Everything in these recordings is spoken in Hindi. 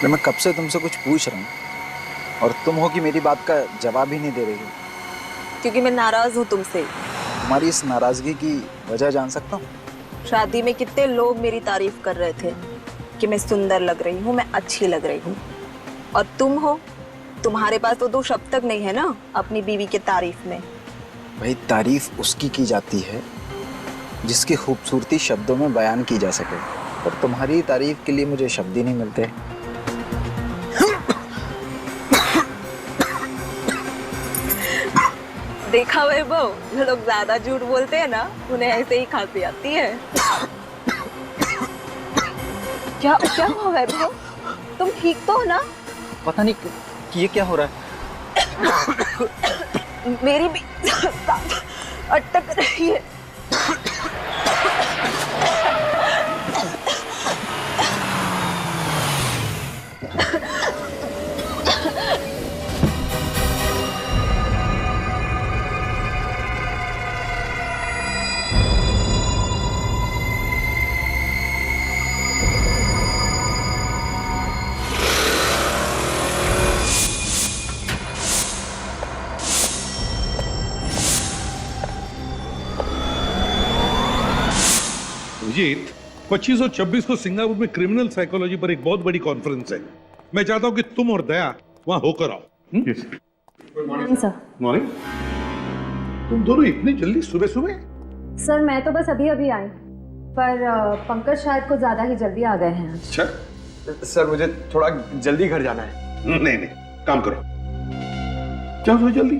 तो मैं कब से तुमसे कुछ पूछ रहा हूँ और तुम हो कि मेरी बात का जवाब ही नहीं दे रही हो। क्योंकि मैं नाराज हूँ तुमसे। तुम्हारी इस नाराजगी की वजह जान सकता हूँ? शादी में कितने लोग मेरी तारीफ कर रहे थे कि मैं सुंदर लग रही हूँ, मैं अच्छी लग रही हूँ। और तुम हो, तुम्हारे पास तो 2 शब्द तक नहीं है ना अपनी बीवी के तारीफ में। भाई, तारीफ उसकी की जाती है जिसकी खूबसूरती शब्दों में बयान की जा सके, और तुम्हारी तारीफ के लिए मुझे शब्द ही नहीं मिलते। देखा वैभव, जो लोग ज्यादा झूठ बोलते हैं ना उन्हें ऐसे ही खांसी आती है। क्या क्या हुआ वैभव? तुम ठीक तो हो ना? पता नहीं कि ये क्या हो रहा है। मेरी भी अटक रही है। अभिजीत, 25 और 26 को सिंगापुर में क्रिमिनल साइकोलॉजी पर एक बहुत बड़ी कॉन्फ्रेंस है। मैं चाहता हूं कि तुम और दया वहां होकर आओ। Morning sir. मॉर्निंग। तुम दोनों इतनी जल्दी सुबह सुबह? सर मैं तो बस अभी अभी आई, पर पंकज शायद कुछ ज्यादा ही जल्दी आ गए हैं। अच्छा। सर मुझे थोड़ा जल्दी घर जाना है। नहीं नहीं, काम करो, जाओ थोड़ी जल्दी।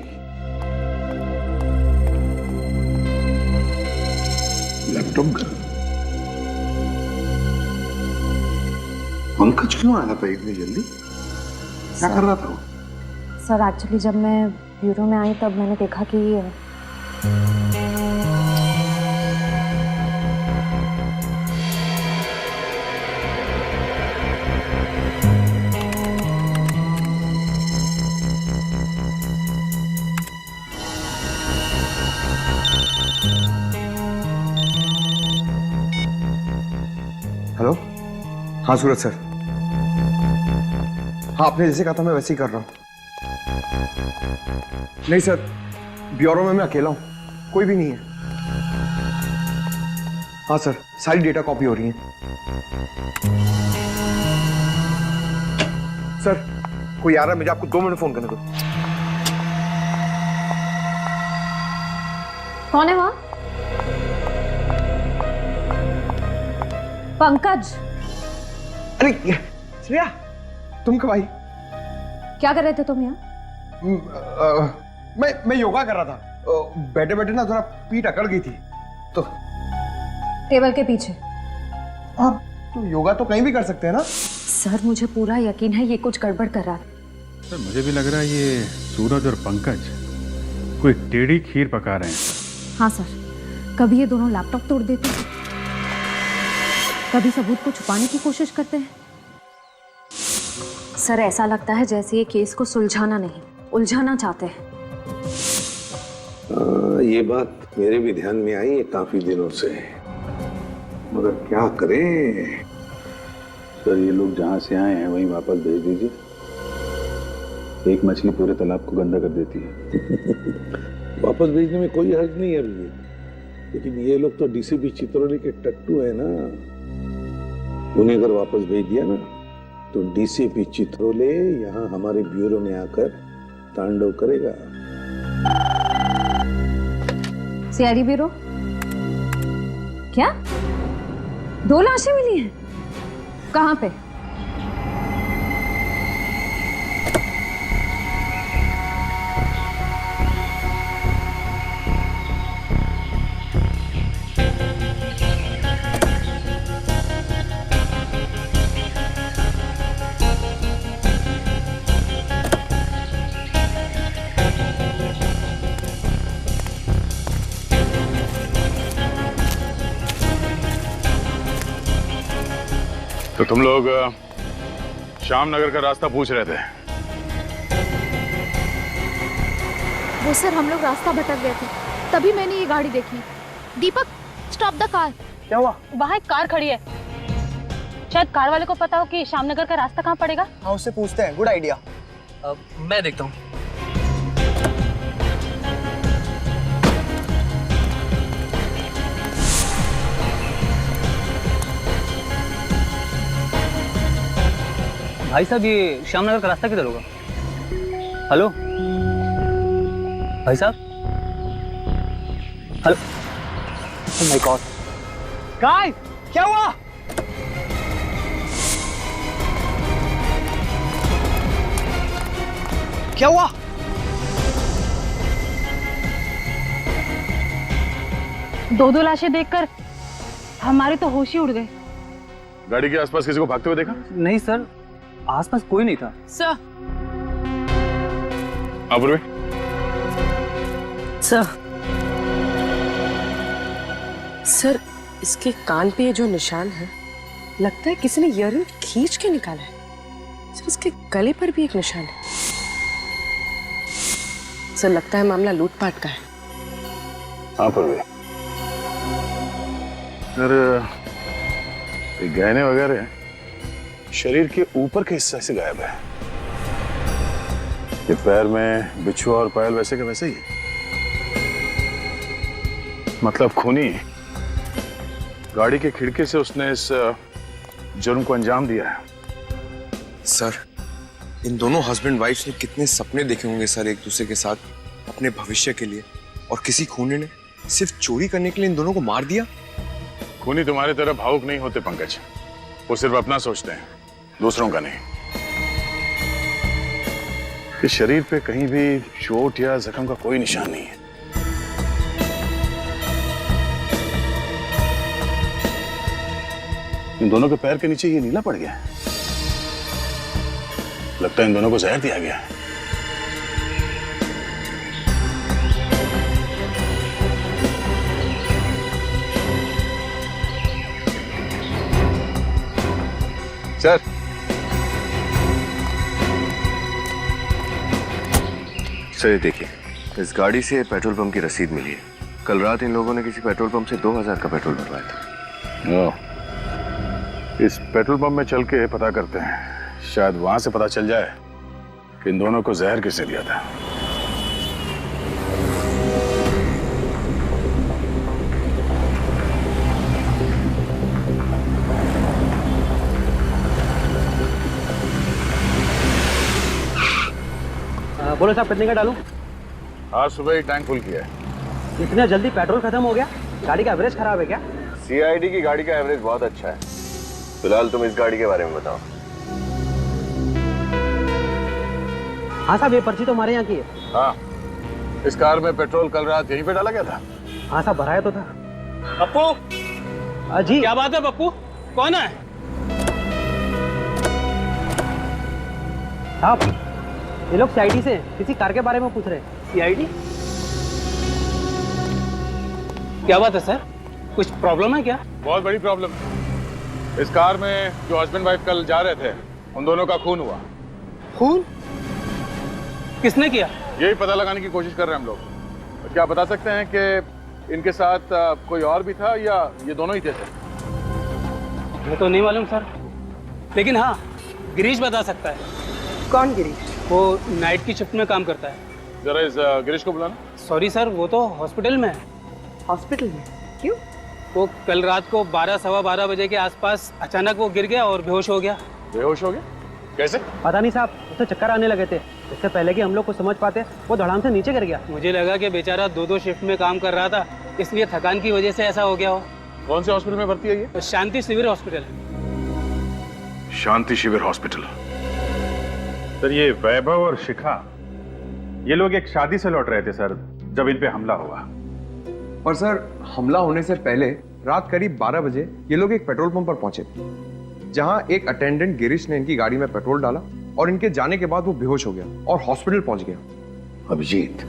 लैपटॉप कर। पंकज क्यों आया था इतनी जल्दी? क्या कर रहा था वो? सर एक्चुअली जब मैं ब्यूरो में आई तब मैंने देखा कि हेलो। हाँ सूरज सर। हाँ, आपने जैसे कहा था मैं वैसे ही कर रहा हूँ। नहीं सर, ब्यूरो में मैं अकेला हूँ, कोई भी नहीं है। हाँ सर, सारी डेटा कॉपी हो रही है। सर कोई आ रहा है, मुझे आपको 2 मिनट फोन करने दो। कौन है वहां? पंकज। अरे श्रेया, तुम कब आई? क्या कर रहे थे तुम यहाँ? मैं योगा कर रहा था। बैठे बैठे ना थोड़ा पीठ अकड़ गई थी तो। टेबल के पीछे। आप तो योगा तो कहीं भी कर सकते हैं ना। सर मुझे पूरा यकीन है ये कुछ गड़बड़ कर रहा है। सर मुझे भी लग रहा है ये सूरज और पंकज कोई टेढ़ी खीर पका रहे हैं। हाँ सर, कभी ये दोनों लैपटॉप तोड़ देते हैं, कभी सबूत को छुपाने की कोशिश करते हैं। सर ऐसा लगता है जैसे ये केस को सुलझाना नहीं उलझाना चाहते हैं। ये बात मेरे भी ध्यान में आई है काफी दिनों से, मगर क्या करें। सर ये लोग जहाँ से आए हैं वहीं वापस भेज दीजिए। एक मछली पूरे तालाब को गंदा कर देती है। वापस भेजने में कोई हर्ज नहीं है अभी, लेकिन ये लोग तो डीसीपी चित्रोली के टट्टू है ना। उन्हें अगर वापस भेज दिया ना तो डीसीपी चित्रोले यहाँ हमारे ब्यूरो में आकर तांडव करेगा। CID bureau? क्या 2 लाशें मिली हैं? कहाँ पे? तो तुम लोग श्याम नगर का रास्ता पूछ रहे थे? वो सर हम लोग रास्ता भटक गए थे, तभी मैंने ये गाड़ी देखी। दीपक, स्टॉप द कार। क्या हुआ? वहाँ एक कार खड़ी है। शायद कार वाले को पता हो कि श्यामनगर का रास्ता कहाँ पड़ेगा। हाँ उससे पूछते हैं, गुड आइडिया। मैं देखता हूँ। भाई साहब ये श्यामनगर का रास्ता किधर होगा? हेलो भाई साहब, hello. Oh my God guys, क्या हुआ? क्या हुआ? दो लाशें देखकर हमारे तो होश ही उड़ गए। गाड़ी के आसपास किसी को भागते हुए देखा? नहीं सर, आसपास कोई नहीं था। सर अपूर्वी, सर इसके कान पे ये जो निशान है, लगता है किसी ने ईयररिंग खींच के निकाला है। सर इसके गले पर भी एक निशान है। सर लगता है मामला लूटपाट का है। हाँ अपूर्वी, सर ये गहने वगैरह शरीर के ऊपर के हिस्से से गायब है। ये पैर में बिच्छू और पायल वैसे के वैसे ही है। मतलब खूनी गाड़ी के खिड़की से उसने इस जुर्म को अंजाम दिया है। सर इन दोनों हस्बैंड वाइफ ने कितने सपने देखे होंगे सर एक दूसरे के साथ अपने भविष्य के लिए, और किसी खूनी ने सिर्फ चोरी करने के लिए इन दोनों को मार दिया। खूनी तुम्हारी तरह भावुक नहीं होते पंकज, वो सिर्फ अपना सोचते हैं, दूसरों का नहीं। इस शरीर पे कहीं भी चोट या जख्म का कोई निशान नहीं है। इन दोनों के पैर के नीचे ये नीला पड़ गया है। लगता है इन दोनों को जहर दिया गया है। सर सर ये देखिए, इस गाड़ी से पेट्रोल पंप की रसीद मिली है। कल रात इन लोगों ने किसी पेट्रोल पंप से 2000 का पेट्रोल भरवाया था। इस पेट्रोल पंप में चल के पता करते हैं, शायद वहां से पता चल जाए कि इन दोनों को जहर किसने दिया था। बोलो साहब कितने का डालूं? आज सुबह ही टैंक फुल किया है। इतना जल्दी पेट्रोल खत्म हो गया? गाड़ी का एवरेज खराब है क्या? CID की गाड़ी का एवरेज बहुत अच्छा है। फिलहाल तुम इस गाड़ी के बारे में बताओ। हाँ साहब, ये पर्ची तो हमारे यहाँ की है। हाँ, इस कार में पेट्रोल कल रात यहीं पे डाला गया था। हाँ साहब, भराया तो था। पप्पू जी क्या बात है? पप्पू कौन है? साहब ये लोग CID से किसी कार के बारे में पूछ रहे हैं। CID? क्या बात है सर, कुछ प्रॉब्लम है क्या? बहुत बड़ी प्रॉब्लम है। इस कार में जो हस्बैंड वाइफ कल जा रहे थे, उन दोनों का खून हुआ। खून? किसने किया? यही पता लगाने की कोशिश कर रहे हैं हम लोग। क्या बता सकते हैं कि इनके साथ कोई और भी था या ये दोनों ही थे सर? ये तो नहीं मालूम सर, लेकिन हाँ गिरीश बता सकता है। कौन गिरीश? वो नाइट की शिफ्ट में काम करता है। जरा इस गिरीश को बुलाना। सॉरी सर, वो तो हॉस्पिटल में है। हॉस्पिटल में? क्यों? वो कल रात को 12 सवा 12 बजे के आसपास अचानक वो गिर गया और बेहोश हो गया। बेहोश हो गया? कैसे? पता नहीं साहब, उसे चक्कर आने लगे थे। इससे पहले कि हम लोग को समझ पाते, वो धड़ाम से नीचे गिर गया। मुझे लगा कि बेचारा 2-2 शिफ्ट में काम कर रहा था, इसलिए थकान की वजह से ऐसा हो गया हो। कौन से हॉस्पिटल में भर्ती है ये? शांति शिविर हॉस्पिटल। शांति शिविर हॉस्पिटल। सर ये वैभव और शिखा, ये लोग एक शादी से लौट रहे थे सर, जब इन पे हमला हुआ। और सर हमला होने से पहले रात करीब 12 बजे ये लोग एक पेट्रोल पंप पर पहुंचे, जहां एक अटेंडेंट गिरीश ने इनकी गाड़ी में पेट्रोल डाला और इनके जाने के बाद वो बेहोश हो गया और हॉस्पिटल पहुंच गया। अभिजीत,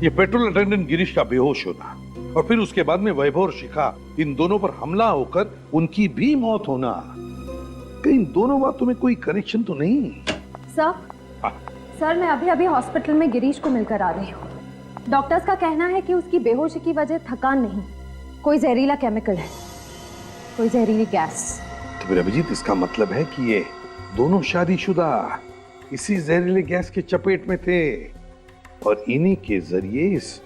ये पेट्रोल अटेंडेंट गिरीश का बेहोश होना और फिर उसके बाद में वैभव और शिखा, इन दोनों पर हमला होकर उनकी भी मौत होना, कहीं इन दोनों बातों में कोई कनेक्शन तो नहीं? सर मैं अभी अभी हॉस्पिटल में गिरीश को मिलकर आ रही हूँ। डॉक्टर्स का कहना है कि उसकी बेहोशी की वजह थकान नहीं, कोई जहरीला केमिकल है, कोई जहरीली गैस। तो फिर अभिजीत इसका मतलब है कि ये दोनों शादीशुदा इसी जहरीले गैस की चपेट में थे और इन्हीं के जरिए इस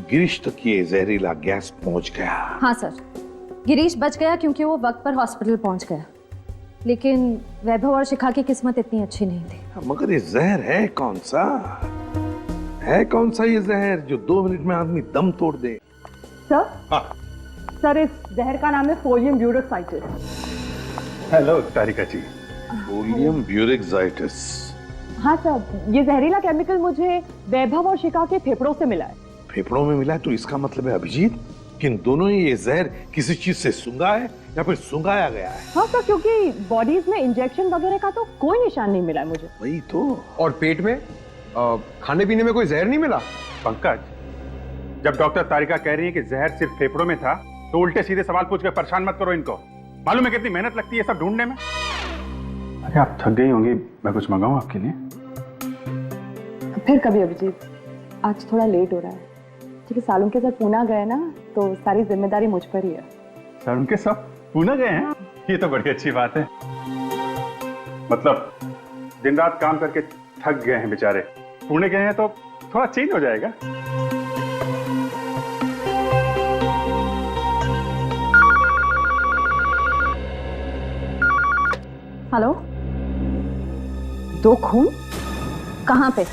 गिरीश तक ये जहरीला गैस पहुंच गया। हाँ सर, गिरीश बच गया क्योंकि वो वक्त पर हॉस्पिटल पहुंच गया, लेकिन वैभव और शिखा की किस्मत इतनी अच्छी नहीं थी। मगर ये जहर है कौन सा? है कौन सा ये जहर जो 2 मिनट में आदमी दम तोड़ दे? सर हाँ। सर, इस जहर का नाम है सोडियम ब्यूरोक्साइटिस। हेलो तारिका जी। सोडियम ब्यूरेक्साइटिस। हाँ सर, ये जहरीला केमिकल मुझे वैभव और शिखा के फेफड़ों से मिला है। फेफड़ों में मिला है तो इसका मतलब है अभिजीत कि इन दोनों ही ये जहर किसी चीज से सूंघा है या फिर सूंघाया गया है। हाँ सर, क्योंकि बॉडीज में इंजेक्शन वगैरह का तो कोई निशान नहीं मिला है मुझे। वही तो। और पेट में खाने पीने में कोई जहर नहीं मिला? पंकज, जब डॉक्टर तारिका कह रही है कि जहर सिर्फ फेफड़ों में था, तो उल्टे सीधे सवाल पूछ कर परेशान मत करो इनको। मालूम है कितनी मेहनत लगती है सब ढूंढने में। अरे आप थक गई होंगी, मैं कुछ मंगाऊं आपके लिए? फिर कभी अभिजीत, आज थोड़ा लेट हो रहा है क्योंकि सालों के साथ पूना गए ना, तो सारी जिम्मेदारी मुझ पर ही है। सर उनके सब पूना गए हैं? ये तो बड़ी अच्छी बात है। मतलब दिन रात काम करके थक गए हैं बेचारे, पुणे गए हैं तो थोड़ा चेंज हो जाएगा। हेलो, 2 खून कहाँ पे?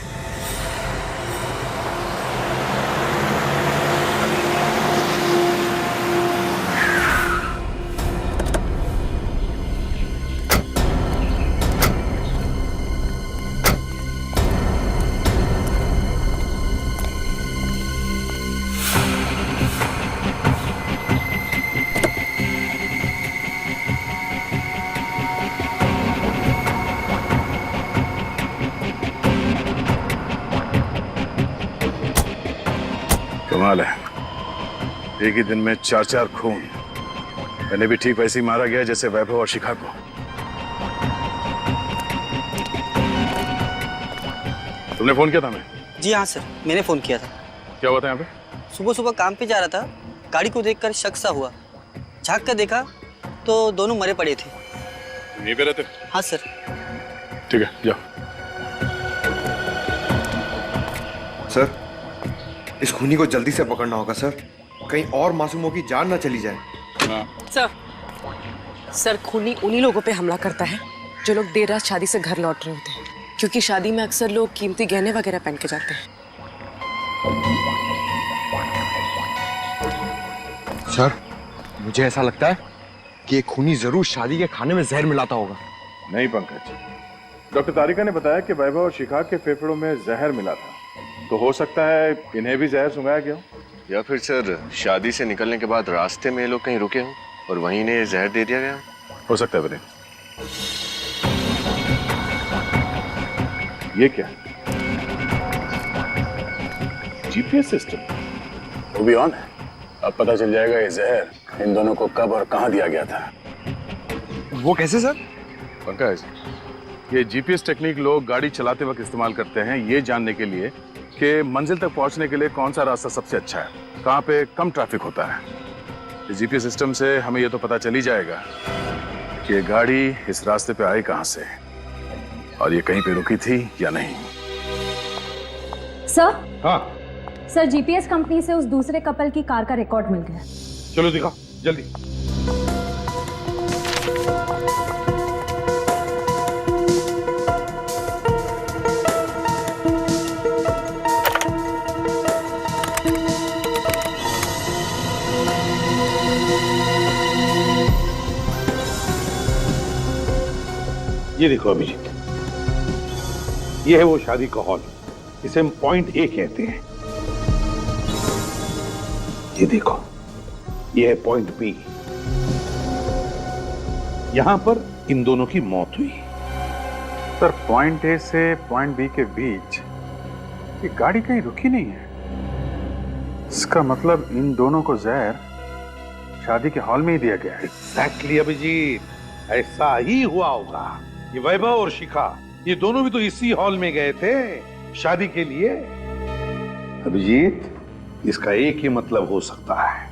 कमाल है, एक ही दिन में 4 खून। मैंने भी ठीक वैसे ही मारा गया जैसे वैभव और शिखा को। तुमने फोन किया था? मैं जी हाँ सर, मैंने फ़ोन किया था। क्या हुआ था यहाँ पे? सुबह सुबह काम पे जा रहा था, गाड़ी को देखकर शक सा हुआ। झांक कर देखा तो दोनों मरे पड़े थे। यहीं पे रहते? हाँ सर। ठीक है, जाओ। सर, इस खूनी को जल्दी से पकड़ना होगा सर, कहीं और मासूमों की जान ना चली जाए। सर, खूनी उन्हीं लोगों पे हमला करता है जो लोग देर रात शादी से घर लौट रहे होते हैं, क्योंकि शादी में अक्सर लोग कीमती गहने वगैरह पहन के जाते हैं। सर, मुझे ऐसा लगता है कि ये खूनी जरूर शादी के खाने में जहर मिलाता होगा। नहीं पंकज, डॉक्टर तारिका ने बताया कि वैभव और शिखा के फेफड़ों में जहर मिला था, तो हो सकता है इन्हें भी जहर सुंघाया गया हो। या फिर सर शादी से निकलने के बाद रास्ते में ये लोग कहीं रुके हों और वहीं इन्हें जहर दे दिया गया। हो सकता है वीरेन। ये क्या? जीपीएस सिस्टम वो भी ऑन है। अब पता चल जाएगा ये जहर इन दोनों को कब और कहां दिया गया था। वो कैसे सर? पंकज, ये जीपीएस टेक्निक लोग गाड़ी चलाते वक्त इस्तेमाल करते हैं ये जानने के लिए कि मंजिल तक पहुंचने के लिए कौन सा रास्ता सबसे अच्छा है, कहां पे कम ट्रैफिक होता है। इस जीपीएस सिस्टम से हमें ये तो पता चल ही जाएगा कि ये गाड़ी इस रास्ते पे आई कहां से और ये कहीं पे रुकी थी या नहीं। सर? हाँ सर, जीपीएस कंपनी से उस दूसरे कपल की कार का रिकॉर्ड मिल गया। चलो दिखाओ जल्दी। ये देखो अभिजीत, ये है वो शादी का हॉल, इसे हम पॉइंट ए कहते हैं। ये देखो, ये है पॉइंट बी। यहां पर इन दोनों की मौत हुई। सर, पॉइंट ए से पॉइंट बी के बीच ये गाड़ी कहीं रुकी नहीं है। इसका मतलब इन दोनों को जहर शादी के हॉल में ही दिया गया है। एग्जैक्टली अभिजीत, ऐसा ही हुआ होगा। ये वैभव और शिखा ये दोनों भी तो इसी हॉल में गए थे शादी के लिए। अभिजीत, इसका एक ही मतलब हो सकता है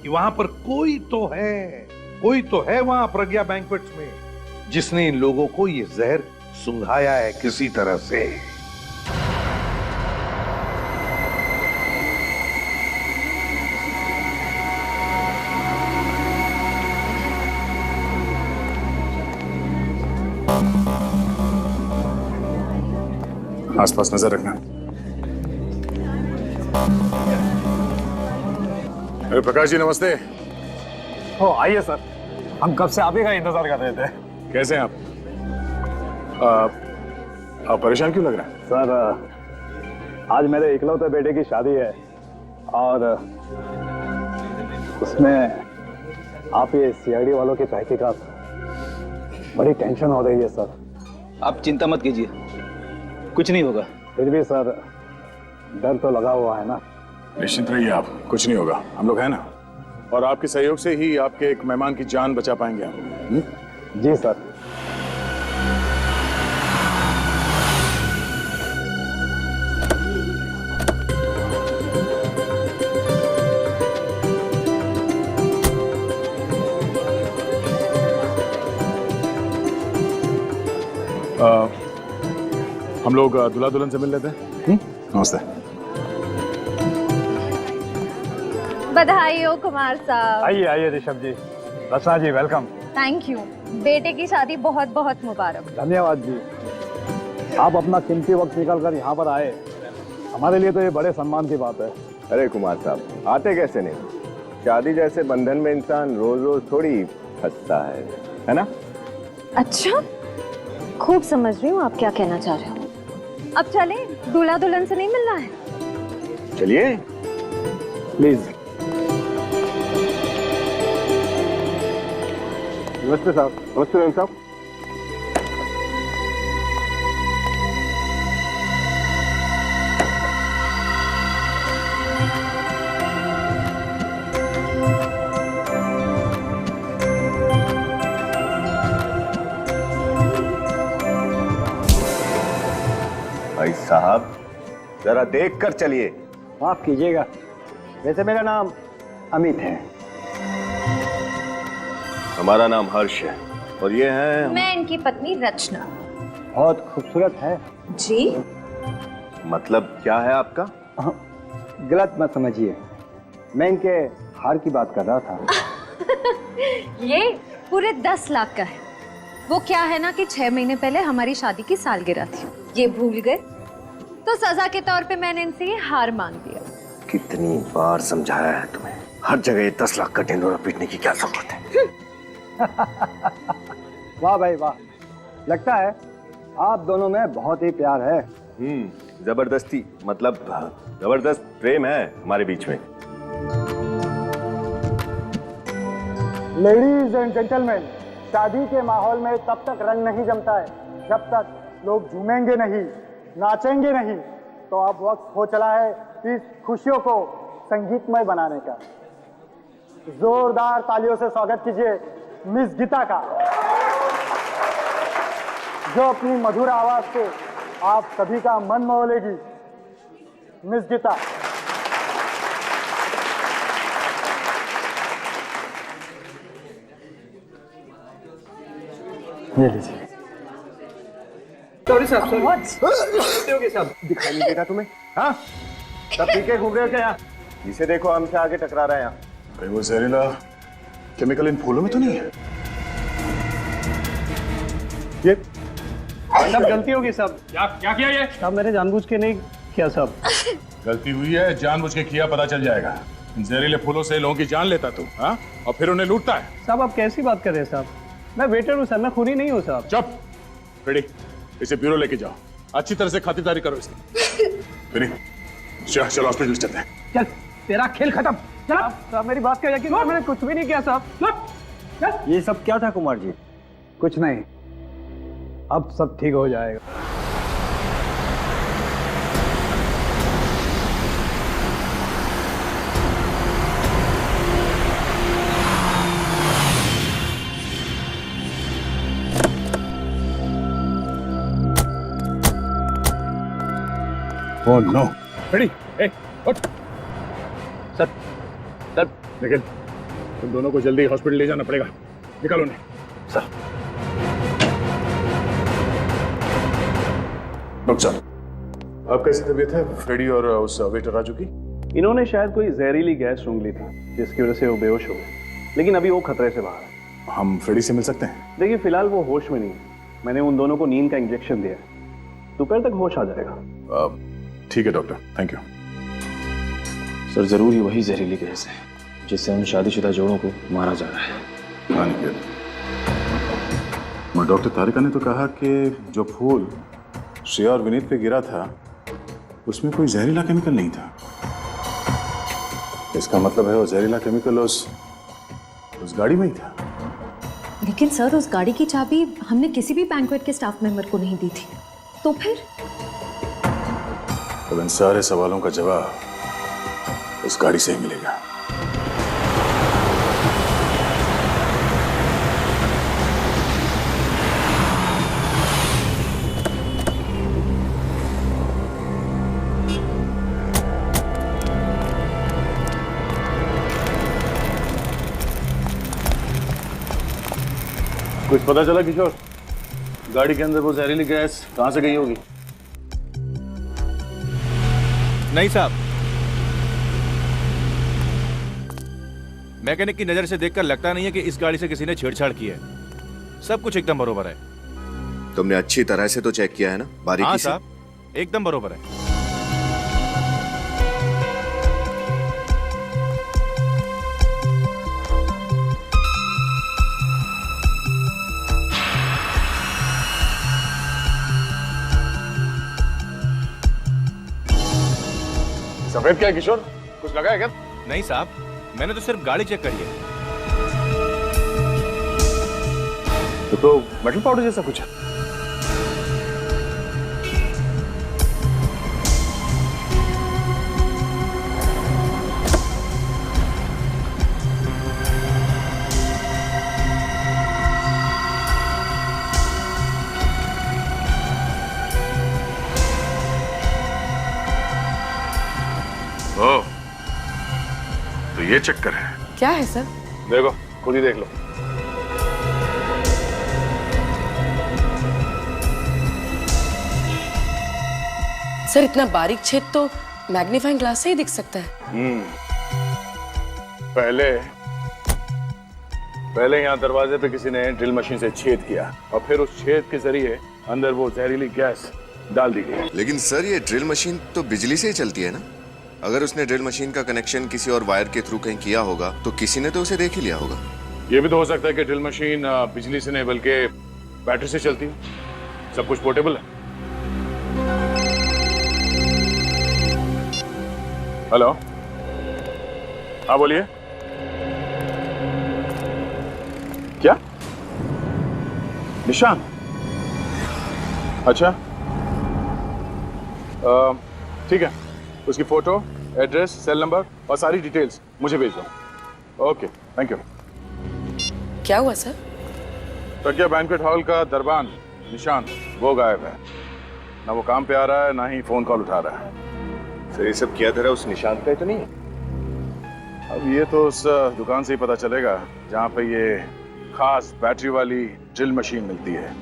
कि वहां पर कोई तो है कोई तो है वहां प्रज्ञा बैंक्वेट्स में जिसने इन लोगों को ये जहर सुंघाया है किसी तरह से। आसपास नजर रखना। अरे प्रकाश जी नमस्ते। ओ आइए सर, हम कब से आप ही का इंतजार कर रहे थे। कैसे हैं आप परेशान क्यों लग रहा है? सर आज मेरे इकलौते बेटे की शादी है और उसमें आप ये सीआईडी वालों की तहकीकात बड़ी टेंशन हो रही है सर। आप चिंता मत कीजिए, कुछ नहीं होगा। फिर भी सर डर तो लगा हुआ है ना। निश्चिंत रहिए आप, कुछ नहीं होगा, हम लोग हैं ना। और आपके सहयोग से ही आपके एक मेहमान की जान बचा पाएंगे आप। जी सर। हम लोग दूल्हा दुल्हन से मिल लेते हैं। नमस्ते। बधाई हो कुमार साहब। आइए आइए ऋषभ जी, रचना जी वेलकम। Thank you. बेटे की शादी बहुत बहुत मुबारक। धन्यवाद जी, आप अपना कीमती वक्त निकाल कर यहाँ पर आए, हमारे लिए तो ये बड़े सम्मान की बात है। अरे कुमार साहब आते कैसे नहीं, शादी जैसे बंधन में इंसान रोज रोज थोड़ी फंसता है ना? अच्छा, खूब समझ रही हूँ आप क्या कहना चाह रहे हो। अब चले, दूल्हा दुल्हन से नहीं मिलना है? चलिए प्लीज। नमस्ते साहब। नमस्ते मैम साहब। भाई साहब जरा देख कर चलिए। माफ कीजिएगा, वैसे मेरा नाम अमित है। हमारा नाम हर्ष है और ये है मैं इनकी पत्नी रचना। बहुत खूबसूरत है जी। मतलब क्या है आपका? गलत मत समझिए, मैं इनके हार की बात कर रहा था। ये पूरे 10 लाख का है। वो क्या है ना कि 6 महीने पहले हमारी शादी की सालगिरह थी, ये भूल गए तो सजा के तौर पे मैंने इनसे ये हार मांग दिया। कितनी बार समझाया है तुम्हें, हर जगह 10 लाख का ढिंढोरा पीटने की क्या जरूरत है? वाह भाई वाह, लगता है आप दोनों में बहुत ही प्यार है। जबरदस्ती मतलब जबरदस्त प्रेम है हमारे बीच में। लेडीज एंड जेंटलमैन, शादी के माहौल में तब तक रंग नहीं जमता है जब तक लोग झूमेंगे नहीं, नाचेंगे नहीं। तो अब वक्त हो चला है इस खुशियों को संगीतमय बनाने का। जोरदार तालियों से स्वागत कीजिए मिस गीता का, जो अपनी मधुर आवाज से आप सभी का मन मोह लेगी। मिस गीता। ये लीजिए। सॉरी साहब, दिखाई नहीं देगा तुम्हें? हाँ सब पी के घूम रहे हो क्या यहाँ? जिसे देखो हमसे आगे टकरा रहा है यहाँ। अरे वो जहरीला केमिकल इन फूलों में तो नहीं है? ये सब गलती होगी साहब। क्या किया ये? साहब मैंने जानबूझ के नहीं किया साहब। गलती हुई है, जानबूझ के किया पता चल जाएगा। जहरीले फूलों से लोगों की जान लेता तू, हाँ? और फिर उन्हें लूटता है। साहब आप कैसी बात कर रहे हैं साहब, मैं वेटर हूँ सर, मैं खूनी नहीं हूँ साहब। चुप रेडी, इसे ब्यूरो लेके जाओ, अच्छी तरह से खातिरदारी करो इसकी। रेडी, चलो हॉस्पिटल चलते हैं। चल तेरा खेल खत्म, चल। साहब मेरी बात का यकीन करो, मैंने कुछ भी नहीं किया साहब। ये सब क्या था कुमार जी? कुछ नहीं, अब सब ठीक हो जाएगा। Oh no! रेडी, उठ। सर निखिल, तुम दोनों को जल्दी हॉस्पिटल ले जाना पड़ेगा। निकालो नहीं। सर। डॉक्टर साहब, अब कैसी तबीयत है फ्रेडी और उस वेटर राजू की? इन्होंने शायद कोई जहरीली गैस सूंघ ली थी जिसकी वजह से वो बेहोश हो गए, लेकिन अभी वो खतरे से बाहर है। हम फ्रेडी से मिल सकते हैं? देखिए फिलहाल वो होश में नहीं है। मैंने उन दोनों को नींद का इंजेक्शन दिया है, दोपहर तक होश आ जाएगा। ठीक है डॉक्टर, थैंक यू। सर जरूर ही वही जहरीली गैस है जिससे उन शादीशुदा जोड़ों को मारा जा रहा है। हाँ निखिल, मगर डॉक्टर तारिका ने तो कहा कि जो फूल श्रेया और विनीत पे गिरा था उसमें कोई जहरीला केमिकल नहीं था। इसका मतलब है वो जहरीला केमिकल उस गाड़ी में ही था। लेकिन सर उस गाड़ी की चाबी हमने किसी भी बैंक्वेट के स्टाफ मेंबर को नहीं दी थी, तो फिर? अब इन सारे सवालों का जवाब उस गाड़ी से ही मिलेगा। कुछ पता चला किशोर, गाड़ी के अंदर वो जहरीली गैस कहां से गई होगी? नहीं साहब, मैकेनिक की नजर से देखकर लगता नहीं है कि इस गाड़ी से किसी ने छेड़छाड़ की है। सब कुछ एकदम बरोबर है। तुमने अच्छी तरह से तो चेक किया है ना, बारीकी हाँ से? साहब, एकदम बरोबर है। सफेद क्या है किशोर, कुछ लगा है क्या? नहीं साहब, मैंने तो सिर्फ गाड़ी चेक करी है। तो मेटल पाउडर जैसा कुछ है। ओह, तो ये चक्कर है। क्या है सर? देखो, खुद ही देख लो। सर इतना बारीक छेद तो मैग्नीफाइंग ग्लास से ही दिख सकता है। पहले यहाँ दरवाजे पे किसी ने ड्रिल मशीन से छेद किया और फिर उस छेद के जरिए अंदर वो जहरीली गैस डाल दी गई। लेकिन सर ये ड्रिल मशीन तो बिजली से ही चलती है ना? अगर उसने ड्रिल मशीन का कनेक्शन किसी और वायर के थ्रू कहीं किया होगा तो किसी ने तो उसे देख ही लिया होगा। ये भी तो हो सकता है कि ड्रिल मशीन बिजली से नहीं बल्कि बैटरी से चलती है। सब कुछ पोर्टेबल है। हेलो, हाँ बोलिए। क्या? निशान? अच्छा, ठीक है, उसकी फोटो, एड्रेस, सेल नंबर और सारी डिटेल्स मुझे भेज दो। Okay, thank you. क्या हुआ सर? प्रज्ञा बैंक्वेट हॉल का दरबान निशान वो गायब है। ना वो काम पे आ रहा है, ना ही फोन कॉल उठा रहा है। सर ये सब किया धरा उस निशान पे तो नहीं है? अब ये तो उस दुकान से ही पता चलेगा जहाँ पे ये खास बैटरी वाली ड्रिल मशीन मिलती है।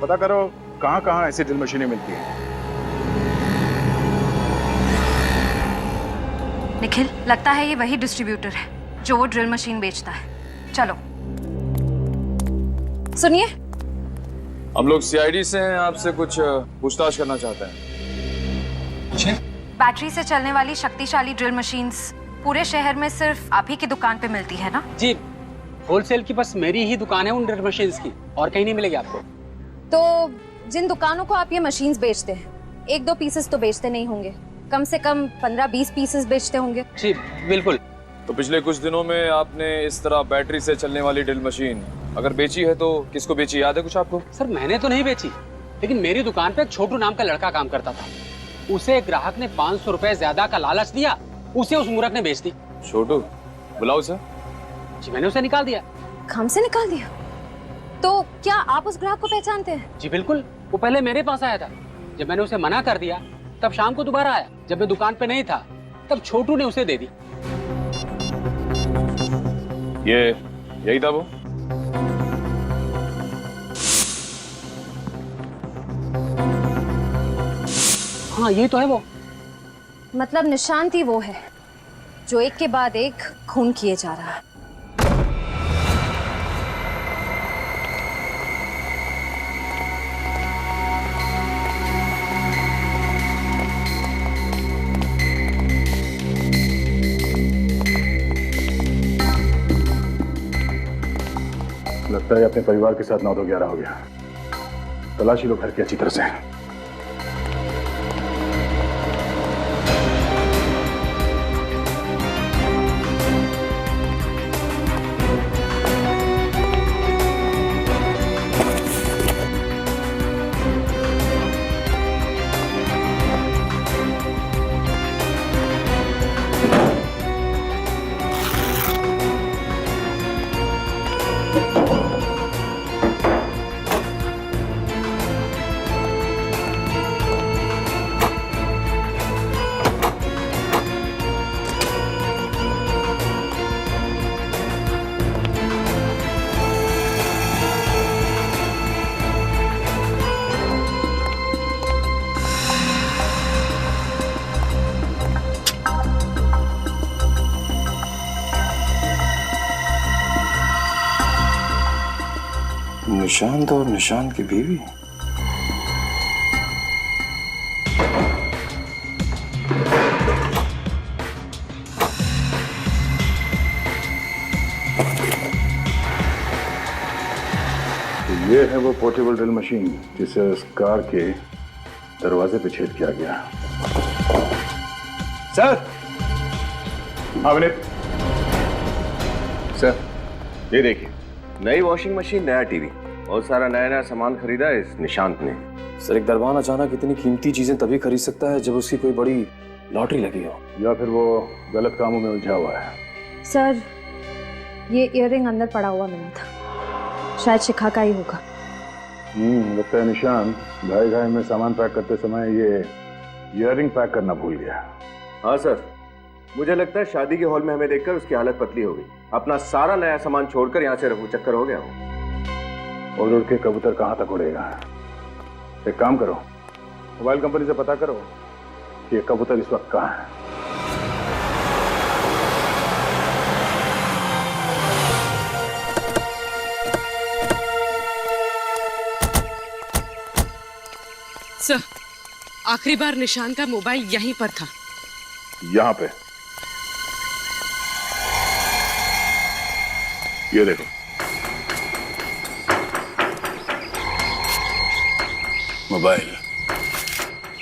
पता करो कहाँ कहाँ ऐसी ड्रिल मशीनें मिलती हैं। निखिल, लगता है ये वही डिस्ट्रीब्यूटर है जो वो ड्रिल मशीन बेचता है। चलो सुनिए, हम लोग सीआईडी से हैं, आपसे कुछ पूछताछ करना चाहते हैं। बैटरी से चलने वाली शक्तिशाली ड्रिल मशीन्स पूरे शहर में सिर्फ आप ही की दुकान पे मिलती है ना? जी, होलसेल की बस मेरी ही दुकान है उन ड्रिल मशीन्स की, और कहीं नहीं मिलेगी आपको। तो जिन दुकानों को आप ये मशीन्स बेचते हैं, 1-2 पीसेस तो बेचते नहीं होंगे, कम से कम 15-20 पीसेस बेचते होंगे। जी बिल्कुल। तो पिछले कुछ दिनों में आपने इस तरह बैटरी से चलने वाली ड्रिल मशीन अगर बेची है तो किसको बेची, याद है कुछ आपको? सर मैंने तो नहीं बेची, लेकिन मेरी दुकान पे एक छोटू नाम का लड़का काम करता था। उसे एक ग्राहक ने 500 रुपए ज्यादा का लालच दिया, उसे उस मूर्ख ने बेच दी। छोटू, बुलाओ सर। जी मैंने उसे निकाल दिया। काम से निकाल दिया? तो क्या आप उस ग्राहक को पहचानते हैं? जी बिल्कुल, वो पहले मेरे पास आया था। जब मैंने उसे मना कर दिया तब शाम को दोबारा आया। जब मैं दुकान पे नहीं था तब छोटू ने उसे दे दी। यही था वो? हाँ यही तो है वो। मतलब निशान ही वो है जो एक के बाद एक खून किए जा रहा है। लगता है अपने परिवार के साथ 9-11 हो गया। तलाशी लो घर की अच्छी तरह से। निशांत और निशांत की बीवी। ये है वो पोर्टेबल ड्रिल मशीन जिसे उस कार के दरवाजे पे छेद किया गया। सर। हाँ विनीत। सर ये देखिए, नई वॉशिंग मशीन, नया टीवी और सारा नया नया सामान खरीदा है इस निशांत ने। सर एक दरबान अचानक इतनी कीमती चीजें तभी खरीद सकता है जब उसकी कोई बड़ी लॉटरी लगी हो, या फिर वो गलत कामों में उलझा हुआ है। सर ये इयररिंग अंदर पड़ा हुआ मिला था, शायद शिखा का ही होगा। लगता है निशांत घाई घाई में सामान पैक करते समय ये इयररिंग पैक करना भूल गया। हाँ सर, मुझे लगता है शादी के हॉल में हमें देखकर उसकी हालत पतली हो गई, अपना सारा नया सामान छोड़कर यहाँ से रफू चक्कर हो गया हो। उड़ उड़ के कबूतर कहाँ तक उड़ेगा। एक काम करो, मोबाइल कंपनी से पता करो कि ये कबूतर इस वक्त कहाँ है। सर आखिरी बार निशान का मोबाइल यहीं पर था। यहाँ पे ये देखो, मोबाइल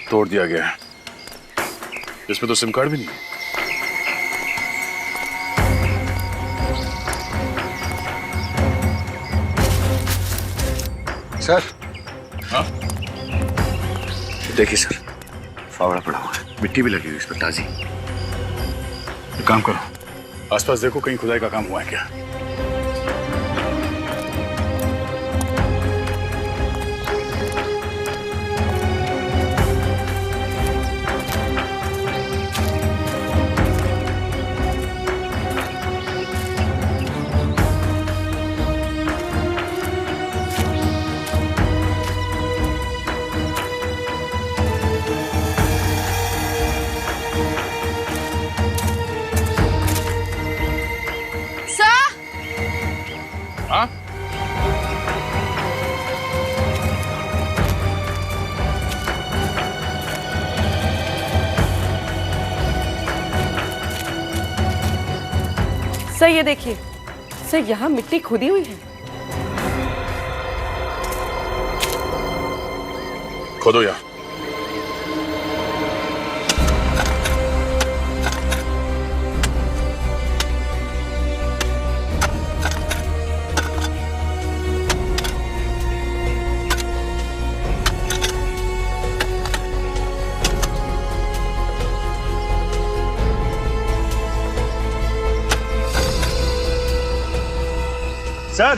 तोड़ दिया गया है, इसमें तो सिम कार्ड भी नहीं है। सर। हाँ देखिए सर, फावड़ा पड़ा हुआ है, मिट्टी भी लगी हुई इस पर ताजी। एक काम करो, आसपास देखो कहीं खुदाई का काम हुआ है क्या। हाँ? सर ये देखिए, सर यहाँ मिट्टी खुदी हुई है। खोदो यहाँ। सर।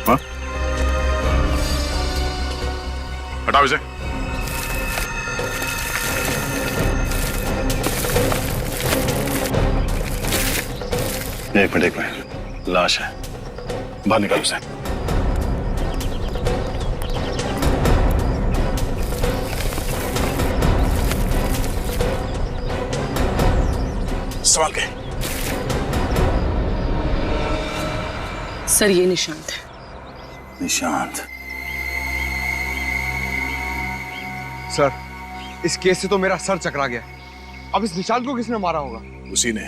हाँ? हटाओ इसे। एक मिनट, लाश है, बाहर निकालो उसे। संभाल के। सर ये निशांत है। निशांत? सर, इस केस से तो मेरा सर चकरा गया। अब इस निशांत को किसने मारा होगा? उसी ने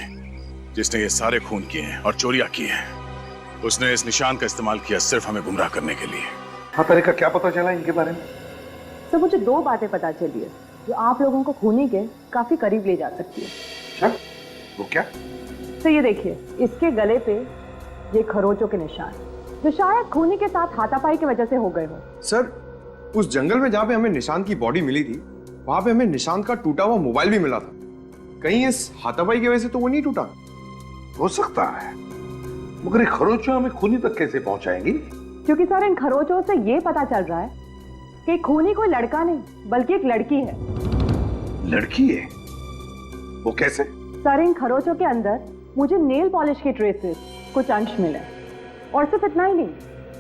जिसने ये सारे खून किए हैं और चोरियां की हैं। उसने इस निशांत का इस्तेमाल किया सिर्फ हमें गुमराह करने के लिए। हाँ, तारिका क्या पता चला इनके बारे में? सर मुझे 2 बातें पता चली है जो आप लोगों को खूनी के काफी करीब ले जा सकती है। अच्छा, वो क्या? तो ये देखिए, इसके गले पे ये खरोचों के निशान जो शायद खूनी के साथ हाथापाई की वजह से हो गए हो। सर, उस जंगल में जहाँ पे हमें निशांत की बॉडी मिली थी, वहां पे हमें निशांत का टूटा हुआ मोबाइल भी मिला था। कहीं इस हाथापाई की वजह से तो वो नहीं टूटा? हो सकता है, मगर ये खरोचों हमें खूनी तक कैसे पहुंचाएंगी? क्योंकि सर इन खरोचों से ये पता चल रहा है कि खूनी कोई लड़का नहीं बल्कि एक लड़की है। लड़की है? वो कैसे? सर इन खरोचों के अंदर मुझे नेल पॉलिश के ट्रेसेस कुछ अंश मिले, और सिर्फ इतना ही नहीं,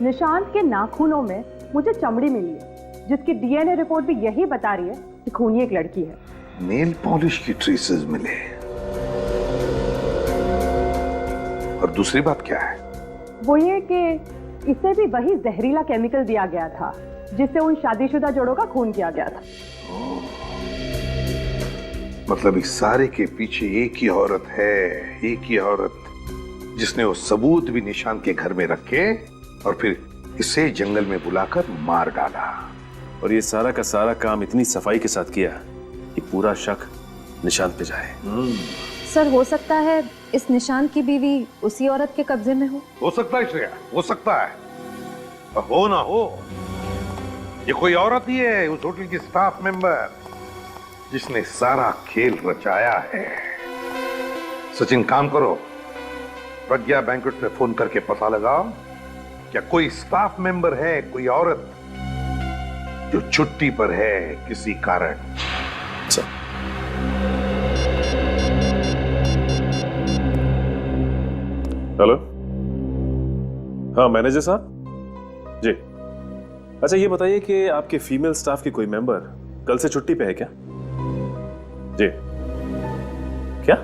निशांत के नाखूनों में मुझे चमड़ी मिली है जिसकी डीएनए रिपोर्ट भी यही बता रही है कि खूनी एक लड़की है। नेल पॉलिश की ट्रेसेस मिले, और दूसरी बात क्या है? वो ये कि इसे भी वही जहरीला केमिकल दिया गया था जिससे उन शादीशुदा जोड़ों का खून किया गया था। मतलब इस सारे के पीछे एक ही औरत है, एक ही औरत जिसने वो सबूत भी निशांत के घर में रखे और फिर इसे जंगल में बुलाकर मार डाला। और ये सारा का सारा काम इतनी सफाई के साथ किया कि पूरा शक निशांत पे जाए। सर हो सकता है इस निशांत की बीवी उसी औरत के कब्जे में हो सकता है श्रेया, हो सकता है। और हो ना हो, ये कोई औरत ही है, उस होटल की स्टाफ मेंबर जिसने सारा खेल रचाया है। सचिन, काम करो, प्रज्ञा बैंक्वेट में फोन करके पता लगाओ क्या कोई स्टाफ मेंबर है, कोई औरत जो छुट्टी पर है किसी कारण। हेलो, हाँ मैनेजर साहब जी। अच्छा ये बताइए कि आपके फीमेल स्टाफ की कोई मेंबर कल से छुट्टी पे है क्या? जी। क्या?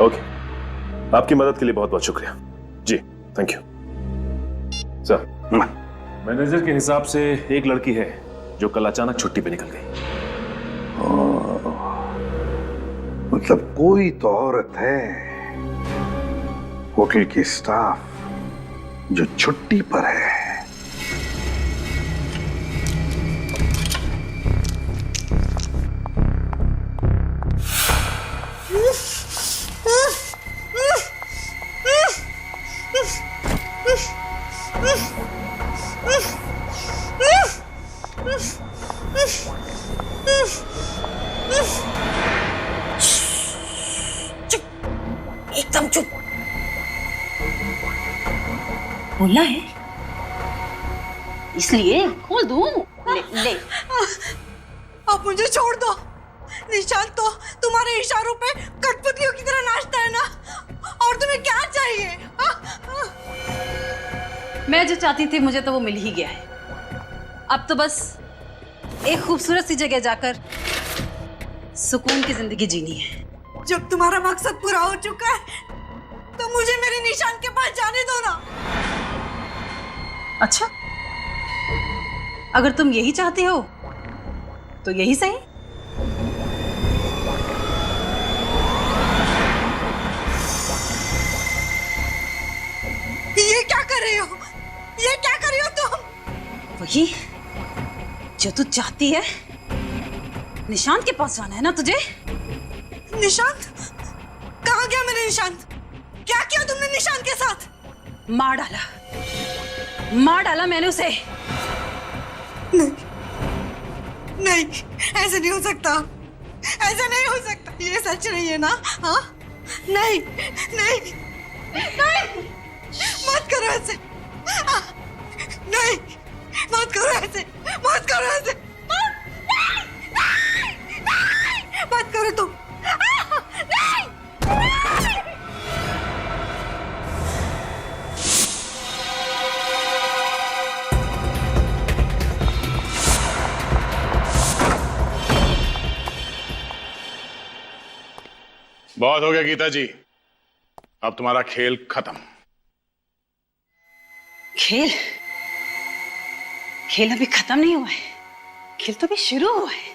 ओके, आपकी मदद के लिए बहुत बहुत शुक्रिया जी, थैंक यू सर। मैनेजर के हिसाब से एक लड़की है जो कल अचानक छुट्टी पे निकल गई। मतलब कोई तो औरत है होटल की स्टाफ जो छुट्टी पर है। एकदम चुप। बोलना है इसलिए खोल दूं। ले। अब मुझे छोड़ दो। निशांत तो तुम्हारे इशारों पे कठपुतलियों की तरह नाचता है ना, और तुम्हें क्या चाहिए? मैं जो चाहती थी मुझे तो वो मिल ही गया है। अब तो बस एक खूबसूरत सी जगह जाकर सुकून की जिंदगी जीनी है। जब तुम्हारा मकसद पूरा हो चुका है तो मुझे मेरे निशांत के पास जाने दो ना। अच्छा, अगर तुम यही चाहते हो तो यही सही। ये क्या कर रही हो? ये क्या कर रही हो तुम? वही जो तू चाहती है। निशांत के पास जाना है ना तुझे? निशांत? कहाँ गया मेरा निशांत? क्या किया तुमने निशांत के साथ? मार डाला मैंने उसे। नहीं, ऐसे नहीं हो सकता, ऐसा नहीं हो सकता। ये सच नहीं है ना? हाँ, नहीं नहीं नहीं, मत करो ऐसे। नहीं, मत करो ऐसे, मत करो ऐसे, मत करो तुम। बहुत हो गया गीता जी, अब तुम्हारा खेल खत्म। खेल खेल अभी खत्म नहीं हुआ है, खेल तो अभी शुरू हुआ है।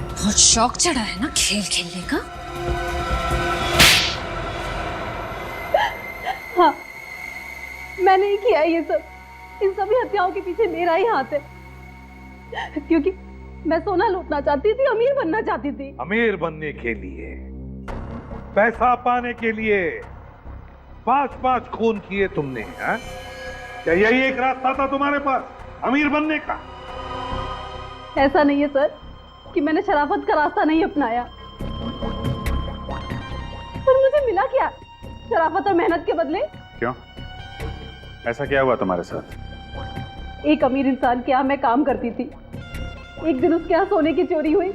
बहुत शौक चढ़ा है ना खेल खेलने का। हाँ, मैंने ही किया है ये सब। इन सभी हत्याओं के पीछे मेरा ही हाथ है, क्योंकि मैं सोना लूटना चाहती थी, अमीर बनना चाहती थी। अमीर बनने के लिए, पैसा पाने के लिए 5-5 खून किए तुमने, हैं? क्या यही एक रास्ता था तुम्हारे पास अमीर बनने का? ऐसा नहीं है सर कि मैंने शराफत का रास्ता नहीं अपनाया, पर मुझे मिला क्या शराफत और मेहनत के बदले? क्यों, ऐसा क्या हुआ तुम्हारे साथ? एक अमीर इंसान के यहाँ मैं काम करती थी। एक दिन उसके यहाँ सोने की चोरी हुई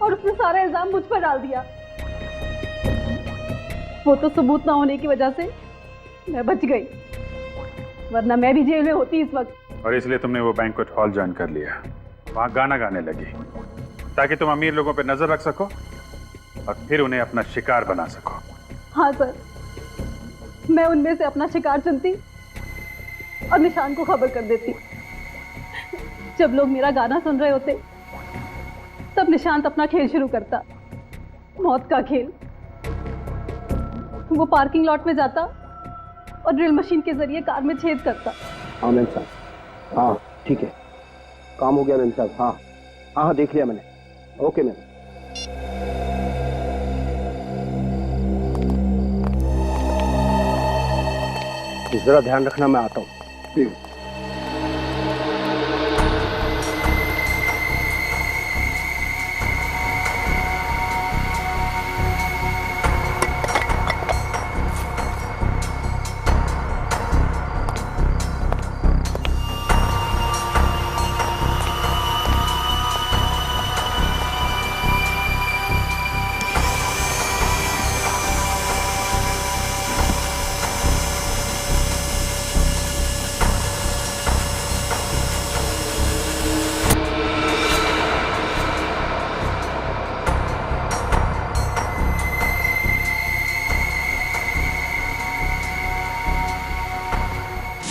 और उसने सारा इल्जाम मुझ पर डाल दिया। वो तो सबूत ना होने की वजह से मैं बच गई, वरना मैं भी जेल में होती इस वक्त। और इसलिए तुमने वो बैंक्वेट हॉल ज्वाइन कर लिया, वहां गाना गाने लगी, ताकि तुम अमीर लोगों पर नजर रख सको और फिर उन्हें अपना शिकार बना सको। हाँ सर, मैं उनमें से अपना शिकार चुनती और निशान को खबर कर देती। जब लोग मेरा गाना सुन रहे होते तब निशांत अपना खेल शुरू करता, मौत का खेल। वो पार्किंग लॉट में जाता और ड्रिल मशीन के जरिए कार में छेद करता। हाँ मैम साहब, हाँ ठीक है, काम हो गया मैम साहब। हाँ हाँ हाँ, देख लिया मैंने। Okay ma'am. जरा ध्यान रखना, मैं आता हूँ।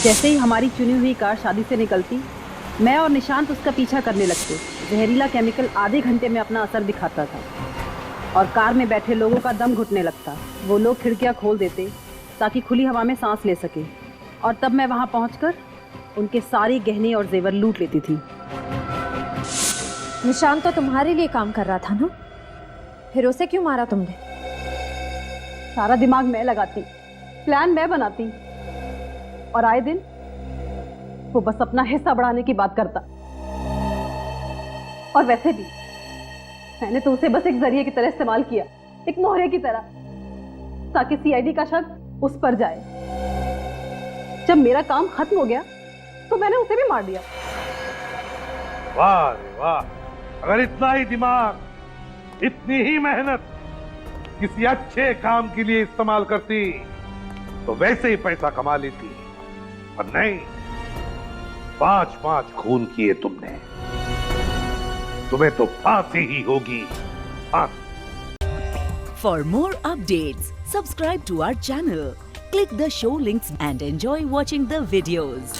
जैसे ही हमारी चुनी हुई कार शादी से निकलती, मैं और निशांत उसका पीछा करने लगते। जहरीला केमिकल आधे घंटे में अपना असर दिखाता था और कार में बैठे लोगों का दम घुटने लगता। वो लोग खिड़कियां खोल देते ताकि खुली हवा में सांस ले सके, और तब मैं वहां पहुंचकर उनके सारे गहने और जेवर लूट लेती थी। निशांत तो तुम्हारे लिए काम कर रहा था ना, फिर उसे क्यों मारा तुमने? सारा दिमाग मैं लगाती, प्लान मैं बनाती, और आए दिन वो बस अपना हिस्सा बढ़ाने की बात करता। और वैसे भी मैंने तो उसे बस एक जरिए की तरह इस्तेमाल किया, एक मोहरे की तरह, ताकि सीआईडी का शक उस पर जाए। जब मेरा काम खत्म हो गया तो मैंने उसे भी मार दिया। वाह रे वाह, अगर इतना ही दिमाग, इतनी ही मेहनत किसी अच्छे काम के लिए इस्तेमाल करती तो वैसे ही पैसा कमा लेती, पर नहीं, 5-5 खून किए तुमने, तुम्हें तो फांसी ही होगी, फांसी। For more updates, subscribe to our channel, click the show links and enjoy watching the videos.